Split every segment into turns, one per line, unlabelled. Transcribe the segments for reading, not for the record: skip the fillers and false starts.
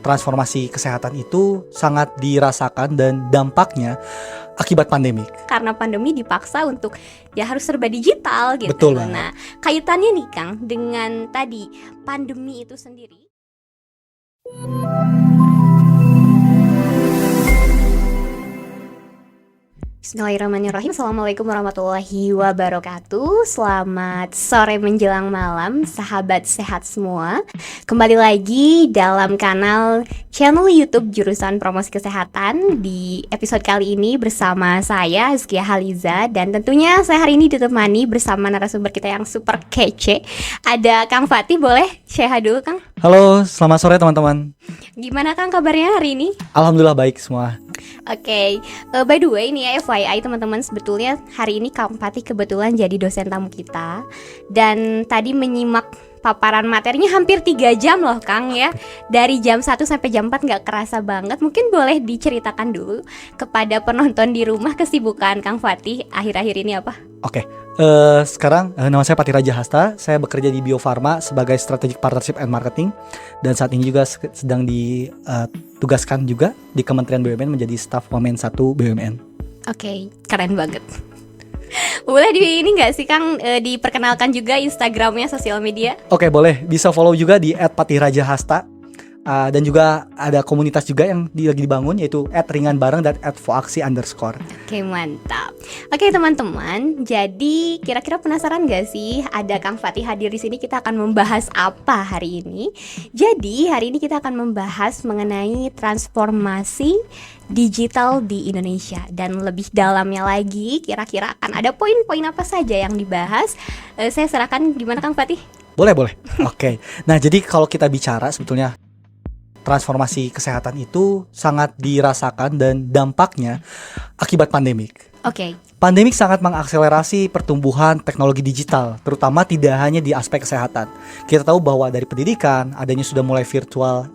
transformasi kesehatan itu sangat dirasakan dan dampaknya akibat pandemik.
Karena pandemi dipaksa untuk ya harus serba digital gitu.
Betul banget.
Nah, kaitannya nih Kang dengan tadi pandemi itu sendiri. Bismillahirrahmanirrahim. Assalamualaikum warahmatullahi wabarakatuh. Selamat sore menjelang malam, sahabat sehat semua. Kembali lagi dalam channel YouTube Jurusan Promosi Kesehatan. Di episode kali ini bersama saya Hizkia Haliza. Dan tentunya saya hari ini ditemani bersama narasumber kita yang super kece. Ada Kang Fatih, boleh share dulu Kang?
Halo, selamat sore teman-teman.
Gimana Kang kabarnya hari ini?
Alhamdulillah baik semua.
Oke, by the way ini ya FYI teman-teman, sebetulnya hari ini Kang Fatih kebetulan jadi dosen tamu kita. Dan tadi menyimak paparan materinya hampir 3 jam loh Kang ya. Dari jam 1 sampai jam 4 gak kerasa banget. Mungkin boleh diceritakan dulu kepada penonton di rumah kesibukan Kang Fatih akhir-akhir ini apa?
Oke, sekarang nama saya Patih Raja Hasta. Saya bekerja di Bio Farma sebagai Strategic Partnership and Marketing. Dan saat ini juga sedang ditugaskan juga di Kementerian BUMN menjadi staf Wamen 1 BUMN. Oke,
keren banget. Boleh ini nggak sih Kang diperkenalkan juga Instagramnya, sosial media?
Oke, boleh. Bisa follow juga di @patihrajahasta. Dan juga ada komunitas juga yang lagi dibangun, yaitu @ringanbareng dan @foaksi_.
Oke, mantap. Oke teman-teman, jadi kira-kira penasaran gak sih ada Kang Fatih hadir di sini? Kita akan membahas apa hari ini? Jadi hari ini kita akan membahas mengenai transformasi digital di Indonesia. Dan lebih dalamnya lagi, kira-kira akan ada poin-poin apa saja yang dibahas. Saya serahkan, gimana Kang Fatih?
Boleh. Oke. Nah, jadi kalau kita bicara sebetulnya transformasi kesehatan itu sangat dirasakan dan dampaknya akibat pandemik.
Oke.
Pandemik sangat mengakselerasi pertumbuhan teknologi digital, terutama tidak hanya di aspek kesehatan. Kita tahu bahwa dari pendidikan, adanya sudah mulai virtual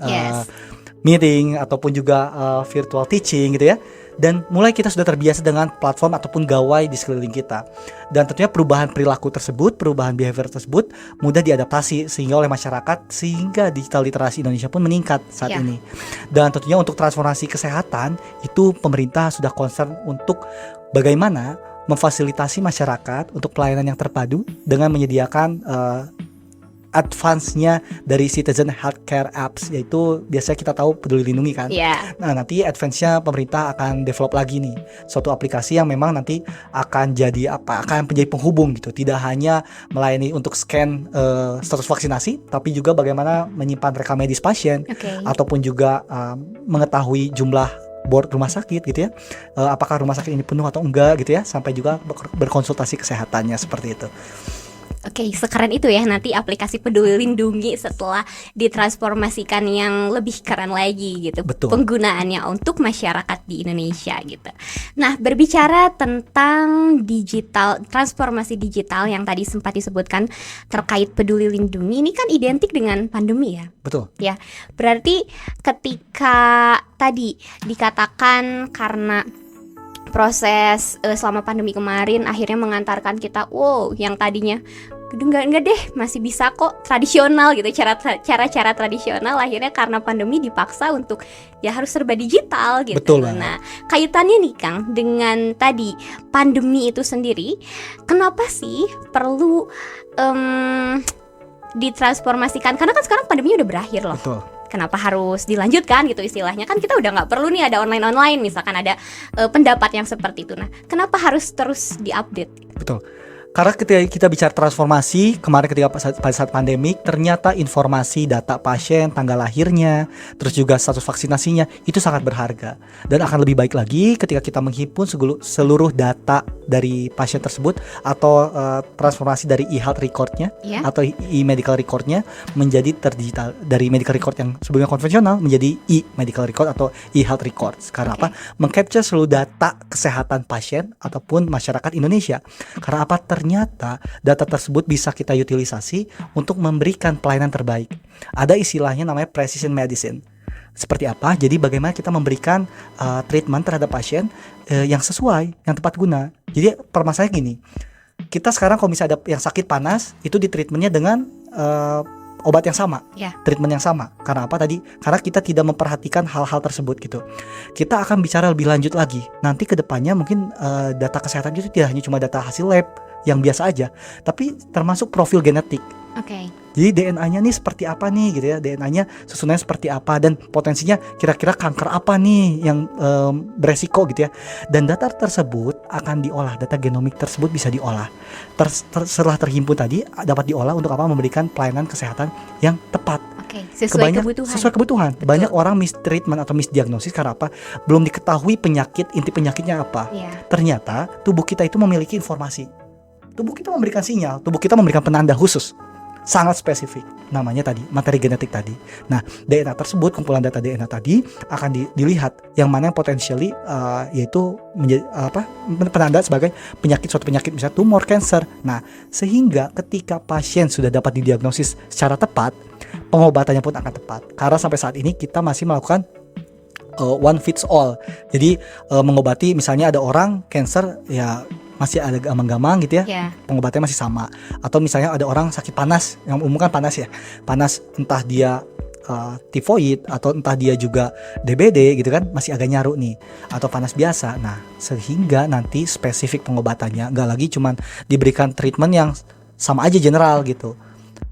meeting ataupun juga virtual teaching gitu ya. Dan mulai kita sudah terbiasa dengan platform ataupun gawai di sekeliling kita. Dan tentunya perubahan perilaku tersebut, perubahan behavior tersebut mudah diadaptasi sehingga oleh masyarakat, sehingga digital literasi Indonesia pun meningkat saat ini. Dan tentunya untuk transformasi kesehatan itu pemerintah sudah concern untuk bagaimana memfasilitasi masyarakat untuk pelayanan yang terpadu dengan menyediakan advance-nya dari Citizen Healthcare Apps, yaitu biasanya kita tahu Peduli Lindungi kan. Nah, nanti advance-nya pemerintah akan develop lagi nih suatu aplikasi yang memang nanti akan menjadi penghubung gitu, tidak hanya melayani untuk scan status vaksinasi, tapi juga bagaimana menyimpan rekam medis pasien, ataupun juga mengetahui jumlah board rumah sakit gitu ya, apakah rumah sakit ini penuh atau enggak gitu ya, sampai juga berkonsultasi kesehatannya seperti itu.
Oke, sekeren itu ya nanti aplikasi Peduli Lindungi setelah ditransformasikan yang lebih keren lagi gitu.
Betul.
Penggunaannya untuk masyarakat di Indonesia gitu. Nah, berbicara tentang transformasi digital yang tadi sempat disebutkan terkait Peduli Lindungi, ini kan identik dengan pandemi ya.
Betul.
Ya, berarti ketika tadi dikatakan karena proses selama pandemi kemarin akhirnya mengantarkan kita, yang tadinya enggak deh, masih bisa kok tradisional gitu, cara tradisional, akhirnya karena pandemi dipaksa untuk ya harus serba digital gitu.
Betul.
Nah, kaitannya nih Kang dengan tadi pandemi itu sendiri, kenapa sih perlu ditransformasikan? Karena kan sekarang pandeminya udah berakhir loh.
Betul.
Kenapa harus dilanjutkan gitu istilahnya? Kan kita udah gak perlu nih ada online misalkan ada pendapat yang seperti itu. Nah, kenapa harus terus diupdate?
Betul. Karena ketika kita bicara transformasi, kemarin ketika pada saat pandemik, ternyata informasi data pasien, tanggal lahirnya, terus juga status vaksinasinya, itu sangat berharga. Dan akan lebih baik lagi ketika kita menghimpun seluruh data dari pasien tersebut, atau transformasi dari e-health recordnya, atau e-medical recordnya menjadi terdigital. Dari medical record yang sebelumnya konvensional menjadi e-medical record atau e-health records. Karena apa? Mengcapture seluruh data kesehatan pasien ataupun masyarakat Indonesia. Karena apa? Ternyata data tersebut bisa kita utilisasi untuk memberikan pelayanan terbaik. Ada istilahnya namanya precision medicine. Seperti apa? Jadi bagaimana kita memberikan treatment terhadap pasien yang sesuai, yang tepat guna. Jadi permasalahannya gini, kita sekarang kalau misalnya ada yang sakit panas, itu di treatmentnya dengan obat yang sama,
Ya.
treatment yang sama. Karena apa tadi? Karena kita tidak memperhatikan hal-hal tersebut gitu. Kita akan bicara lebih lanjut lagi. Nanti ke depannya mungkin data kesehatan itu tidak hanya cuma data hasil lab yang biasa aja, tapi termasuk profil genetik.
Oke.
Jadi DNA-nya nih seperti apa nih gitu ya, DNA-nya susunannya seperti apa, dan potensinya kira-kira kanker apa nih yang beresiko gitu ya. Dan data tersebut akan diolah, data genomik tersebut bisa diolah. Setelah terhimpun tadi dapat diolah untuk apa? Memberikan pelayanan kesehatan yang tepat.
Oke, sesuai kebutuhan.
Sesuai kebutuhan.
Betul.
Banyak orang mistreatment atau misdiagnosis karena apa? Belum diketahui penyakit, inti penyakitnya apa.
Iya.
Ternyata tubuh kita itu memiliki informasi. Tubuh kita memberikan sinyal, tubuh kita memberikan penanda khusus, sangat spesifik. Namanya tadi materi genetik tadi. Nah, DNA tersebut, kumpulan data DNA tadi akan dilihat yang mana yang potentially yaitu menjadi penanda sebagai suatu penyakit misalnya tumor, cancer. Nah, sehingga ketika pasien sudah dapat didiagnosis secara tepat, pengobatannya pun akan tepat. Karena sampai saat ini kita masih melakukan one fits all. Jadi mengobati misalnya ada orang cancer ya masih ada gamang-gamang gitu ya, pengobatannya masih sama. Atau misalnya ada orang sakit panas, yang umum kan panas ya, panas entah dia tifoid atau entah dia juga DBD gitu kan, masih agak nyaru nih, atau panas biasa. Nah, sehingga nanti spesifik pengobatannya nggak lagi cuman diberikan treatment yang sama aja general gitu.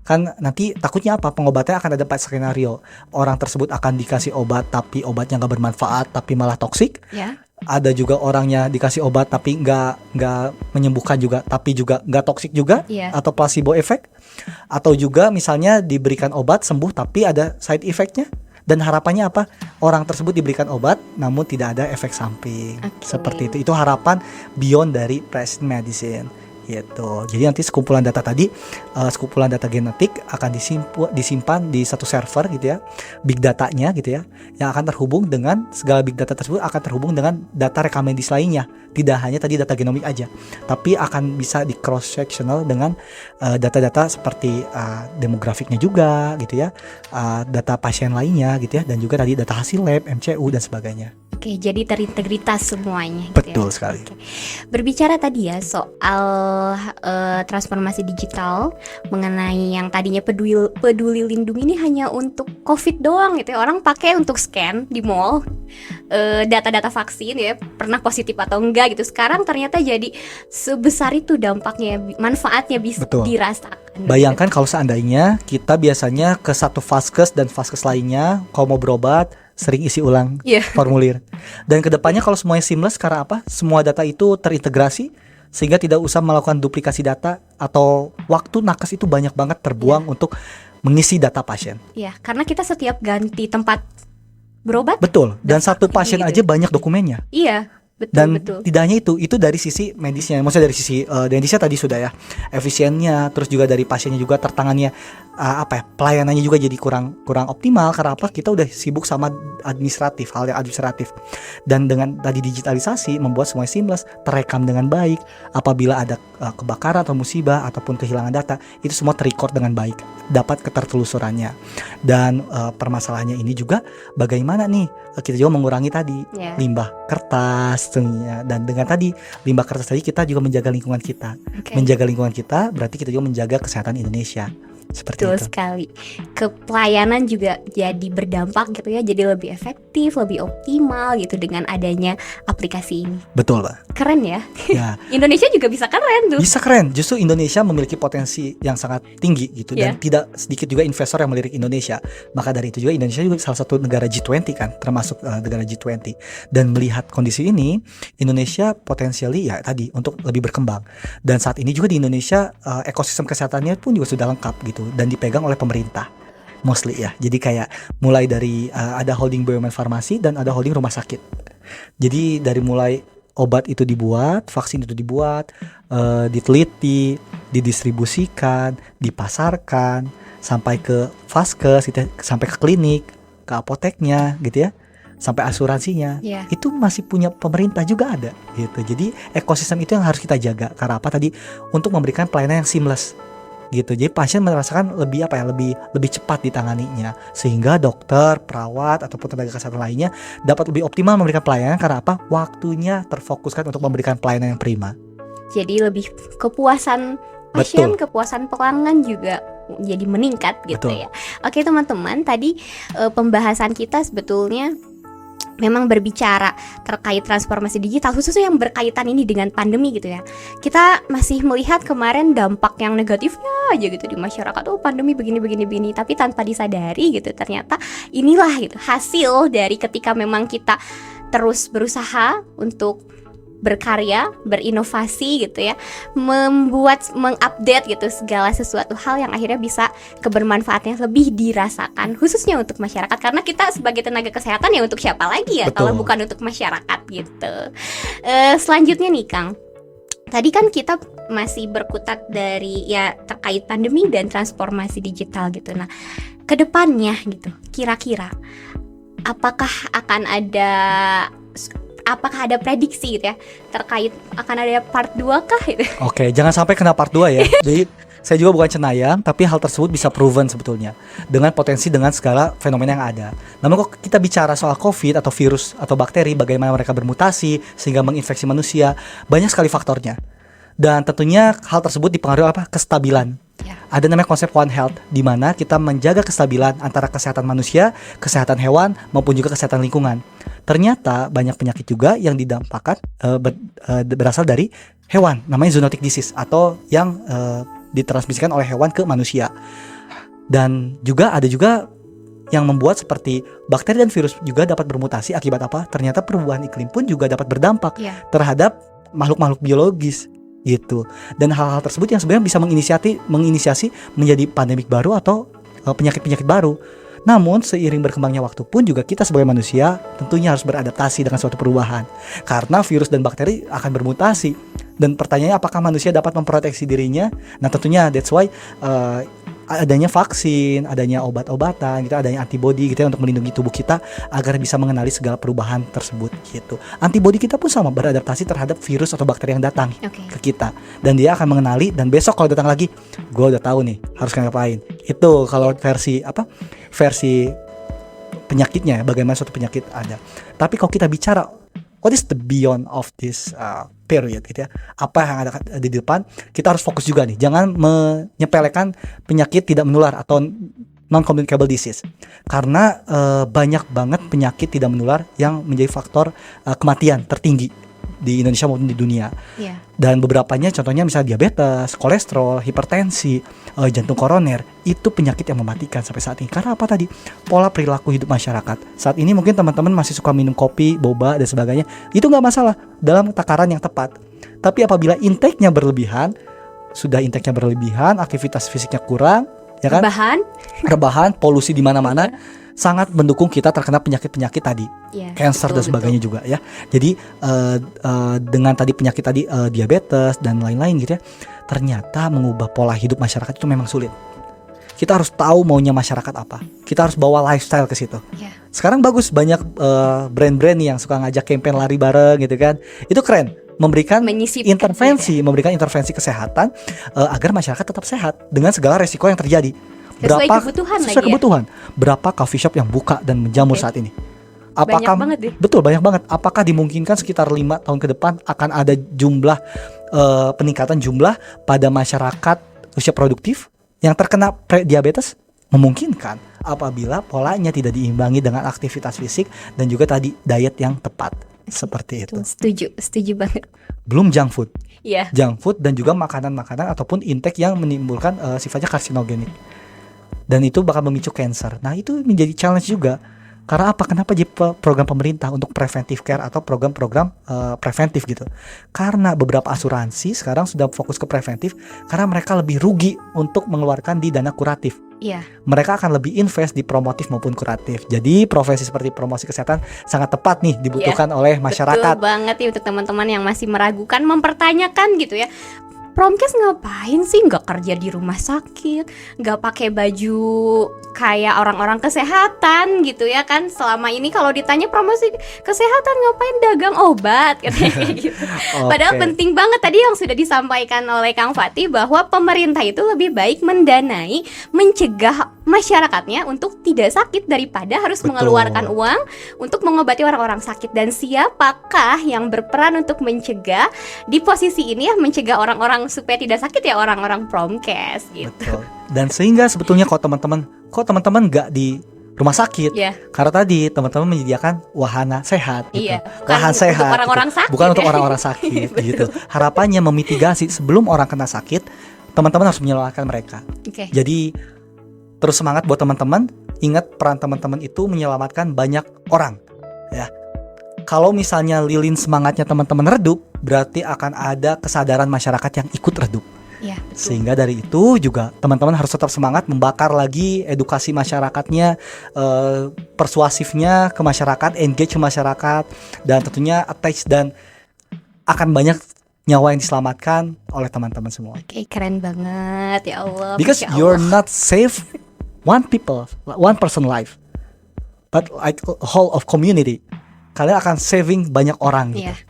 Kan nanti takutnya apa? Pengobatannya akan ada 4 skenario. Orang tersebut akan dikasih obat tapi obatnya nggak bermanfaat tapi malah toksik. Ada juga orangnya dikasih obat tapi nggak menyembuhkan juga, tapi juga nggak toksik juga, atau placebo effect. Atau juga misalnya diberikan obat sembuh tapi ada side effect-nya. Dan harapannya apa? Orang tersebut diberikan obat namun tidak ada efek samping. Seperti itu. Itu harapan beyond dari precision medicine. Gitu. Jadi nanti sekumpulan data tadi, sekumpulan data genetik akan disimpan di satu server gitu ya, big datanya gitu ya, yang akan terhubung dengan segala big data tersebut akan terhubung dengan data rekam medis lainnya. Tidak hanya tadi data genomik aja, tapi akan bisa di cross sectional dengan data-data seperti demografiknya juga gitu ya, data pasien lainnya gitu ya, dan juga tadi data hasil lab, MCU dan sebagainya.
Oke, jadi terintegritas semuanya.
Betul
gitu ya.
sekali.
Oke. Berbicara tadi ya soal transformasi digital, mengenai yang tadinya peduli lindungi ini hanya untuk COVID doang gitu ya. Orang pakai untuk scan di mall data-data vaksin ya, pernah positif atau enggak gitu. Sekarang ternyata jadi sebesar itu dampaknya, manfaatnya bisa dirasakan.
Bayangkan kalau seandainya kita biasanya ke satu vaskes dan vaskes lainnya kalau mau berobat sering isi ulang formulir. Dan kedepannya kalau semuanya seamless, karena apa? Semua data itu terintegrasi sehingga tidak usah melakukan duplikasi data atau waktu nakes itu banyak banget terbuang untuk mengisi data pasien.
Iya, karena kita setiap ganti tempat berobat.
Betul. Dan satu pasien aja banyak dokumennya.
Iya. Betul,
dan
betul.
Tidak hanya itu dari sisi medisnya, maksudnya dari sisi medisnya tadi sudah ya, efisiennya, terus juga dari pasiennya juga tertangannya pelayanannya juga jadi kurang optimal karena apa? Kita udah sibuk sama administratif, hal yang administratif. Dan dengan tadi digitalisasi membuat semuanya seamless, terekam dengan baik. Apabila ada kebakaran atau musibah ataupun kehilangan data, itu semua terrecord dengan baik, dapat ketertelusurannya. Dan permasalahannya ini juga bagaimana nih kita juga mengurangi tadi limbah kertas tentunya. Dan dengan tadi limbah kertas tadi kita juga menjaga lingkungan kita. Menjaga lingkungan kita berarti kita juga menjaga kesehatan Indonesia. Seperti
Betul
itu.
sekali. Kepelayanan juga jadi berdampak gitu ya, jadi lebih efektif, lebih optimal gitu dengan adanya aplikasi ini.
Betul, Pak.
Keren ya.
Ya.
Indonesia juga bisa keren tuh.
Bisa keren. Justru Indonesia memiliki potensi yang sangat tinggi gitu, dan tidak sedikit juga investor yang melirik Indonesia. Maka dari itu juga Indonesia juga salah satu negara G20 kan, termasuk negara G20. Dan melihat kondisi ini, Indonesia potensially ya tadi untuk lebih berkembang. Dan saat ini juga di Indonesia ekosistem kesehatannya pun juga sudah lengkap gitu, dan dipegang oleh pemerintah mostly ya. Jadi kayak mulai dari ada holding BUMN farmasi dan ada holding rumah sakit. Jadi dari mulai obat itu dibuat, vaksin itu dibuat, diteliti, didistribusikan, dipasarkan, sampai ke vaskes gitu ya, sampai ke klinik, ke apoteknya gitu ya, sampai asuransinya. Itu masih punya pemerintah juga ada gitu. Jadi ekosistem itu yang harus kita jaga. Karena apa tadi? Untuk memberikan pelayanan yang seamless gitu. Jadi pasien merasakan lebih lebih cepat ditanganinya, sehingga dokter, perawat ataupun tenaga kesehatan lainnya dapat lebih optimal memberikan pelayanan. Karena apa? Waktunya terfokuskan untuk memberikan pelayanan yang prima.
Jadi lebih kepuasan pasien, kepuasan pelanggan juga jadi meningkat gitu
Betul.
ya. Oke teman-teman, tadi pembahasan kita sebetulnya memang berbicara terkait transformasi digital, khususnya yang berkaitan ini dengan pandemi gitu ya. Kita masih melihat kemarin dampak yang negatifnya aja gitu di masyarakat. Oh pandemi begini. Tapi tanpa disadari gitu, ternyata inilah gitu hasil dari ketika memang kita terus berusaha untuk berkarya, berinovasi gitu ya, mengupdate gitu segala sesuatu hal yang akhirnya bisa kebermanfaatnya lebih dirasakan, khususnya untuk masyarakat, karena kita sebagai tenaga kesehatan ya untuk siapa lagi ya kalau
Betul.
bukan untuk masyarakat gitu. Selanjutnya nih Kang, tadi kan kita masih berkutat dari ya terkait pandemi dan transformasi digital gitu. Nah, kedepannya gitu, kira-kira apakah ada prediksi gitu ya terkait akan ada part 2 kah gitu?
Oke, jangan sampai kena part 2 ya. Jadi saya juga bukan cenayang, tapi hal tersebut bisa proven sebetulnya dengan potensi dengan segala fenomena yang ada. Namun kok kita bicara soal COVID atau virus atau bakteri, bagaimana mereka bermutasi sehingga menginfeksi manusia, banyak sekali faktornya. Dan tentunya hal tersebut dipengaruhi apa? Kestabilan.
Ya.
Ada namanya konsep One Health, di mana kita menjaga kestabilan antara kesehatan manusia, kesehatan hewan, maupun juga kesehatan lingkungan. Ternyata banyak penyakit juga yang didampakkan berasal dari hewan, namanya zoonotic disease, atau yang ditransmisikan oleh hewan ke manusia. Dan juga ada juga yang membuat seperti bakteri dan virus juga dapat bermutasi akibat apa? Ternyata perubahan iklim pun juga dapat berdampak
Ya.
terhadap makhluk-makhluk biologis gitu. Dan hal-hal tersebut yang sebenarnya bisa menginisiasi menjadi pandemik baru atau penyakit-penyakit baru. Namun seiring berkembangnya waktu pun juga kita sebagai manusia tentunya harus beradaptasi dengan suatu perubahan. Karena virus dan bakteri akan bermutasi. Dan pertanyaannya apakah manusia dapat memproteksi dirinya? Nah tentunya that's why adanya vaksin, adanya obat-obatan, gitu, adanya antibodi gitu ya, untuk melindungi tubuh kita agar bisa mengenali segala perubahan tersebut gitu. Antibodi kita pun sama, beradaptasi terhadap virus atau bakteri yang datang
Oke.
ke kita, dan dia akan mengenali, dan besok kalau datang lagi, gue udah tahu nih harus ngapain. Itu kalau versi penyakitnya, bagaimana suatu penyakit ada. Tapi kalau kita bicara what is the beyond of this period gitu ya, apa yang ada di depan, kita harus fokus juga nih, jangan menyepelekan penyakit tidak menular atau non-communicable disease, karena banyak banget penyakit tidak menular yang menjadi faktor kematian tertinggi di Indonesia maupun di dunia.
Iya.
Dan beberapanya contohnya misalnya diabetes, kolesterol, hipertensi, jantung koroner, itu penyakit yang mematikan sampai saat ini. Karena apa tadi? Pola perilaku hidup masyarakat. Saat ini mungkin teman-teman masih suka minum kopi, boba dan sebagainya. Itu nggak masalah dalam takaran yang tepat. Tapi apabila intake-nya berlebihan, aktivitas fisiknya kurang, ya kan? Rebahan, polusi di mana-mana, sangat mendukung kita terkena penyakit-penyakit tadi.
Ya,
Cancer dan
betul,
sebagainya juga ya. Jadi dengan tadi penyakit tadi diabetes dan lain-lain gitu ya, ternyata mengubah pola hidup masyarakat itu memang sulit. Kita harus tahu maunya masyarakat apa. Kita harus bawa lifestyle ke situ.
Ya.
Sekarang bagus, banyak brand-brand nih yang suka ngajak campaign lari bareng gitu kan. Itu keren, memberikan
Menyisipkan
memberikan intervensi kesehatan agar masyarakat tetap sehat dengan segala resiko yang terjadi.
Sesuai kebutuhan
sesuai
lagi ya?
kebutuhan. Berapa coffee shop yang buka dan menjamur
Oke.
saat ini?
Banyak banget deh.
Betul, banyak banget. Apakah dimungkinkan sekitar 5 tahun ke depan akan ada jumlah peningkatan jumlah pada masyarakat usia produktif yang terkena diabetes? Memungkinkan apabila polanya tidak diimbangi dengan aktivitas fisik dan juga tadi diet yang tepat. Seperti itu.
Setuju banget.
Belum junk food.
Iya.
Junk food dan juga makanan-makanan ataupun intake yang menimbulkan sifatnya karsinogenik. Dan itu bakal memicu cancer. Nah itu menjadi challenge juga. Karena apa? Kenapa jadi program pemerintah untuk preventive care atau program-program preventif gitu? Karena beberapa asuransi sekarang sudah fokus ke preventif karena mereka lebih rugi untuk mengeluarkan di dana kuratif.
Iya.
Mereka akan lebih invest di promotif maupun kuratif. Jadi profesi seperti promosi kesehatan sangat tepat nih dibutuhkan oleh masyarakat.
Betul banget ya untuk teman-teman yang masih meragukan, mempertanyakan gitu ya. Promkes ngapain sih? Nggak kerja di rumah sakit, nggak pakai baju kayak orang-orang kesehatan gitu ya kan? Selama ini kalau ditanya promosi kesehatan ngapain dagang obat kayak gitu. Padahal penting banget tadi yang sudah disampaikan oleh Kang Fatih bahwa pemerintah itu lebih baik mendanai, mencegah masyarakatnya untuk tidak sakit daripada harus
Betul.
mengeluarkan uang untuk mengobati orang-orang sakit. Dan siapakah yang berperan untuk mencegah di posisi ini ya, mencegah orang-orang supaya tidak sakit ya orang-orang Promkes gitu.
Betul. Dan sehingga sebetulnya kok teman-teman nggak di rumah sakit,
Iya.
karena tadi teman-teman menyediakan wahana sehat, gitu.
Iya, bukan
Lahan
untuk
sehat,
orang-orang
gitu.
sakit
Bukan untuk
ya.
orang-orang sakit, gitu. Harapannya memitigasi sebelum orang kena sakit, teman-teman harus menyelamatkan mereka.
Oke.
Jadi terus semangat buat teman-teman. Ingat peran teman-teman itu menyelamatkan banyak orang. Ya, kalau misalnya lilin semangatnya teman-teman redup, berarti akan ada kesadaran masyarakat yang ikut redup.
Iya, betul.
Sehingga dari itu juga teman-teman harus tetap semangat membakar lagi edukasi masyarakatnya, persuasifnya ke masyarakat, engage ke masyarakat, dan tentunya attach, dan akan banyak nyawa yang diselamatkan oleh teman-teman semua.
Oke, keren banget ya Allah.
Because
Masya Allah.
you're not save one person life, but like a whole of community. Kalian akan saving banyak orang gitu.
Iya.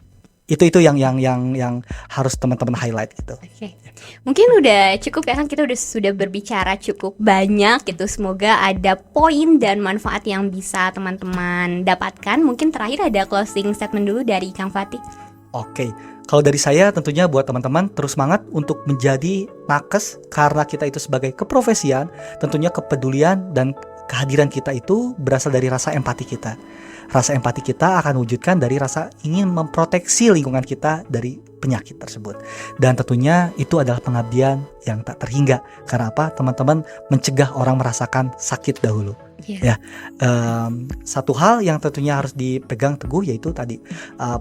Itu yang harus teman-teman highlight gitu.
Oke. Mungkin udah cukup ya, kan kita sudah berbicara cukup banyak gitu. Semoga ada poin dan manfaat yang bisa teman-teman dapatkan. Mungkin terakhir ada closing statement dulu dari Kang Fatih.
Oke, kalau dari saya tentunya buat teman-teman terus semangat untuk menjadi nakes, karena kita itu sebagai keprofesian, tentunya kepedulian dan kehadiran kita itu berasal dari rasa empati kita. Rasa empati kita akan wujudkan dari rasa ingin memproteksi lingkungan kita dari penyakit tersebut. Dan tentunya itu adalah pengabdian yang tak terhingga. Karena apa? Teman-teman mencegah orang merasakan sakit dahulu.
Iya.
Ya, satu hal yang tentunya harus dipegang teguh yaitu tadi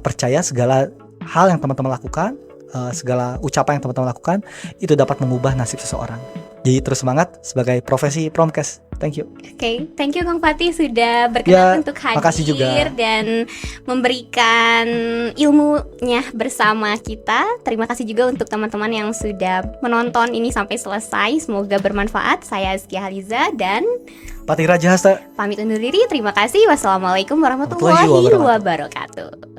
percaya segala hal yang teman-teman lakukan, segala ucapan yang teman-teman lakukan itu dapat mengubah nasib seseorang. Jadi terus semangat sebagai profesi Promkes. Thank you.
Oke, thank you Kang Fatih sudah berkenan
Ya,
untuk hadir
makasih juga.
dan memberikan ilmunya bersama kita. Terima kasih juga untuk teman-teman yang sudah menonton ini sampai selesai. Semoga bermanfaat. Saya Azkia Haliza dan
Patih Raja Hasta.
pamit undur diri. Terima kasih. Wassalamualaikum warahmatullahi
Warahmatullahi
wabarakatuh.